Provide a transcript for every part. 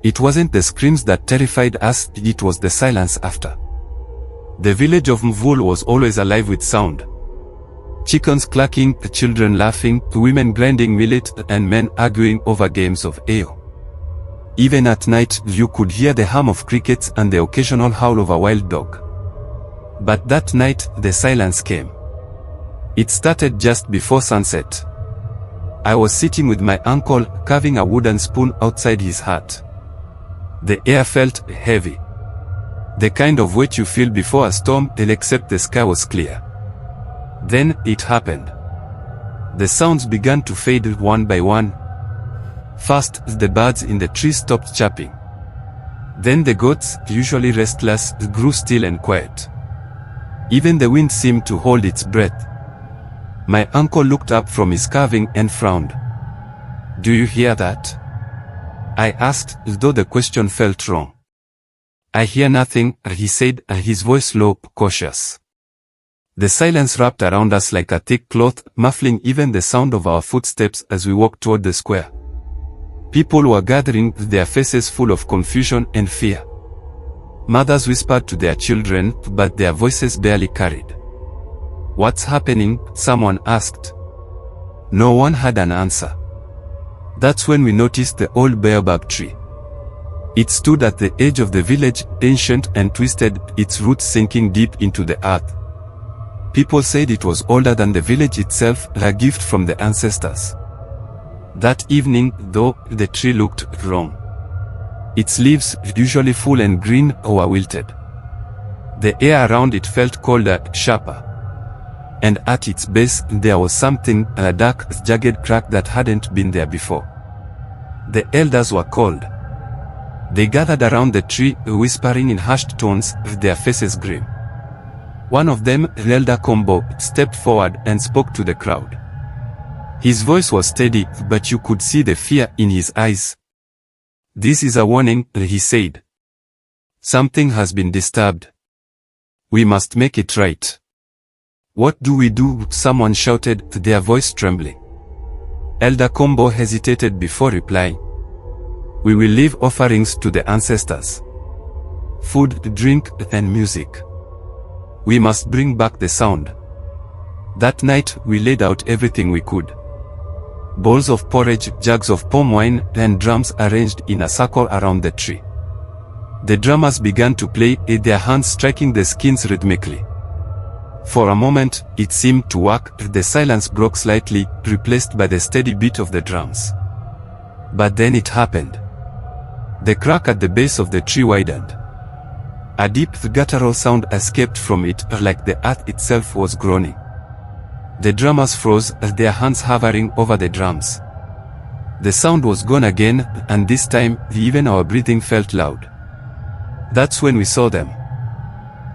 It wasn't the screams that terrified us, it was the silence after. The village of Mvul was always alive with sound. Chickens clucking, children laughing, women grinding millet, and men arguing over games of ale. Even at night, you could hear the hum of crickets and the occasional howl of a wild dog. But that night, the silence came. It started just before sunset. I was sitting with my uncle, carving a wooden spoon outside his hut. The air felt heavy. The kind of weight you feel before a storm, except the sky was clear. Then, it happened. The sounds began to fade one by one. First, the birds in the trees stopped chirping. Then the goats, usually restless, grew still and quiet. Even the wind seemed to hold its breath. My uncle looked up from his carving and frowned. "Do you hear that?" I asked, though the question felt wrong. "I hear nothing," he said, his voice low, cautious. The silence wrapped around us like a thick cloth, muffling even the sound of our footsteps as we walked toward the square. People were gathering, their faces full of confusion and fear. Mothers whispered to their children, but their voices barely carried. "What's happening?" someone asked. No one had an answer. That's when we noticed the old baobab tree. It stood at the edge of the village, ancient and twisted, its roots sinking deep into the earth. People said it was older than the village itself, a gift from the ancestors. That evening, though, the tree looked wrong. Its leaves, usually full and green, were wilted. The air around it felt colder, sharper. And at its base, there was something, a dark, jagged crack that hadn't been there before. The elders were called. They gathered around the tree, whispering in hushed tones, their faces grim. One of them, Elder Combo, stepped forward and spoke to the crowd. His voice was steady, but you could see the fear in his eyes. "This is a warning," he said. "Something has been disturbed. We must make it right." "What do we do?" someone shouted, their voice trembling. Elder Combo hesitated before replying. "We will leave offerings to the ancestors. Food, drink, and music. We must bring back the sound." That night, we laid out everything we could. Bowls of porridge, jugs of palm wine, and drums arranged in a circle around the tree. The drummers began to play, their hands striking the skins rhythmically. For a moment, it seemed to work, the silence broke slightly, replaced by the steady beat of the drums. But then it happened. The crack at the base of the tree widened. A deep guttural sound escaped from it, like the earth itself was groaning. The drummers froze, their hands hovering over the drums. The sound was gone again, and this time, even our breathing felt loud. That's when we saw them.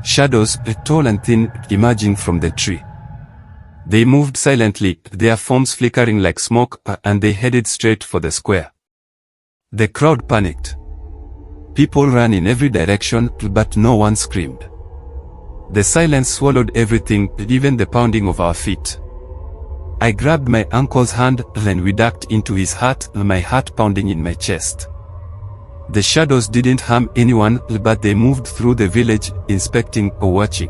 Shadows, tall and thin, emerging from the tree. They moved silently, their forms flickering like smoke, and they headed straight for the square. The crowd panicked. People ran in every direction, but no one screamed. The silence swallowed everything, even the pounding of our feet. I grabbed my uncle's hand, and we ducked into his hut, my heart pounding in my chest. The shadows didn't harm anyone, but they moved through the village, inspecting or watching.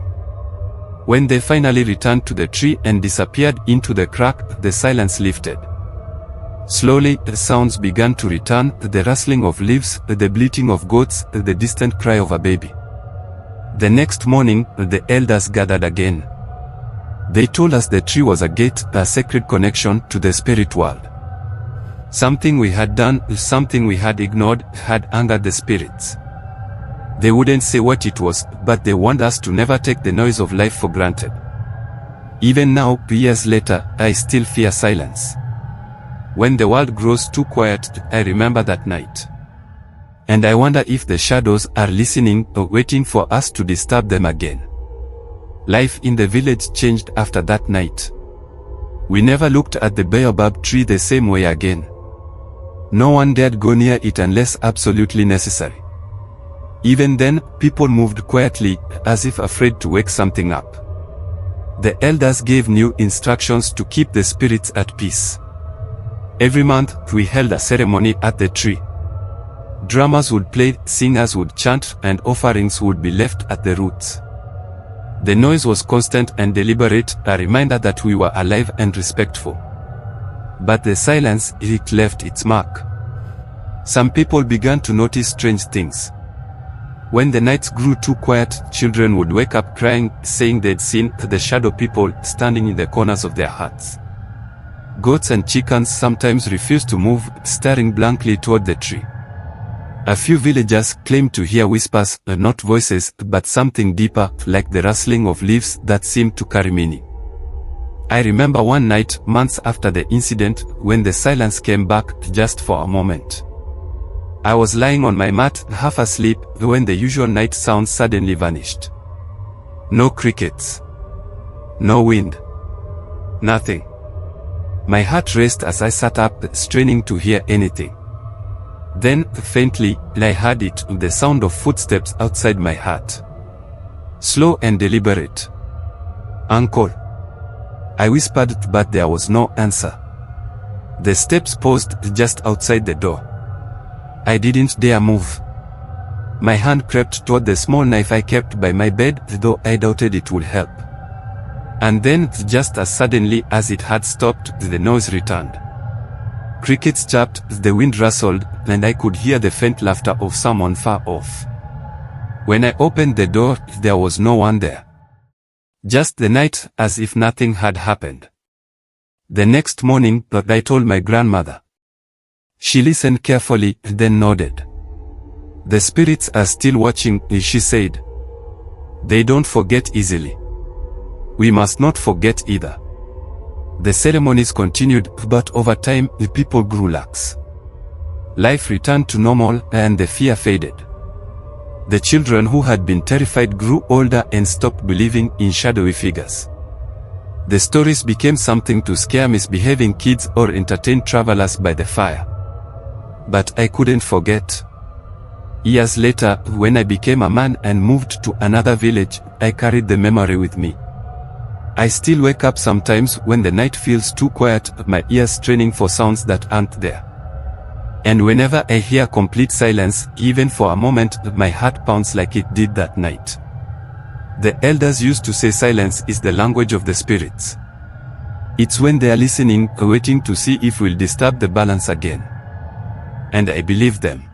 When they finally returned to the tree and disappeared into the crack, the silence lifted. Slowly, the sounds began to return, the rustling of leaves, the bleating of goats, the distant cry of a baby. The next morning, the elders gathered again. They told us the tree was a gate, a sacred connection to the spirit world. Something we had done, something we had ignored, had angered the spirits. They wouldn't say what it was, but they warned us to never take the noise of life for granted. Even now, years later, I still fear silence. When the world grows too quiet, I remember that night. And I wonder if the shadows are listening or waiting for us to disturb them again. Life in the village changed after that night. We never looked at the baobab tree the same way again. No one dared go near it unless absolutely necessary. Even then, people moved quietly, as if afraid to wake something up. The elders gave new instructions to keep the spirits at peace. Every month, we held a ceremony at the tree. Drummers would play, singers would chant, and offerings would be left at the roots. The noise was constant and deliberate, a reminder that we were alive and respectful. But the silence, it left its mark. Some people began to notice strange things. When the nights grew too quiet, children would wake up crying, saying they'd seen the shadow people standing in the corners of their huts. Goats and chickens sometimes refused to move, staring blankly toward the tree. A few villagers claimed to hear whispers, not voices, but something deeper, like the rustling of leaves that seemed to carry meaning. I remember one night, months after the incident, when the silence came back, just for a moment. I was lying on my mat, half asleep, when the usual night sounds suddenly vanished. No crickets. No wind. Nothing. My heart raced as I sat up, straining to hear anything. Then, faintly, I heard it, the sound of footsteps outside my hut. Slow and deliberate. "Uncle." I whispered, but there was no answer. The steps paused just outside the door. I didn't dare move. My hand crept toward the small knife I kept by my bed, though I doubted it would help. And then, just as suddenly as it had stopped, the noise returned. Crickets chirped, the wind rustled, and I could hear the faint laughter of someone far off. When I opened the door, there was no one there. Just the night, as if nothing had happened. The next morning, I told my grandmother. She listened carefully, then nodded. "The spirits are still watching," she said. "They don't forget easily. We must not forget either." The ceremonies continued, but over time, the people grew lax. Life returned to normal, and the fear faded. The children who had been terrified grew older and stopped believing in shadowy figures. The stories became something to scare misbehaving kids or entertain travelers by the fire. But I couldn't forget. Years later, when I became a man and moved to another village, I carried the memory with me. I still wake up sometimes when the night feels too quiet, my ears straining for sounds that aren't there. And whenever I hear complete silence, even for a moment, my heart pounds like it did that night. The elders used to say silence is the language of the spirits. It's when they are listening, waiting to see if we'll disturb the balance again. And I believe them.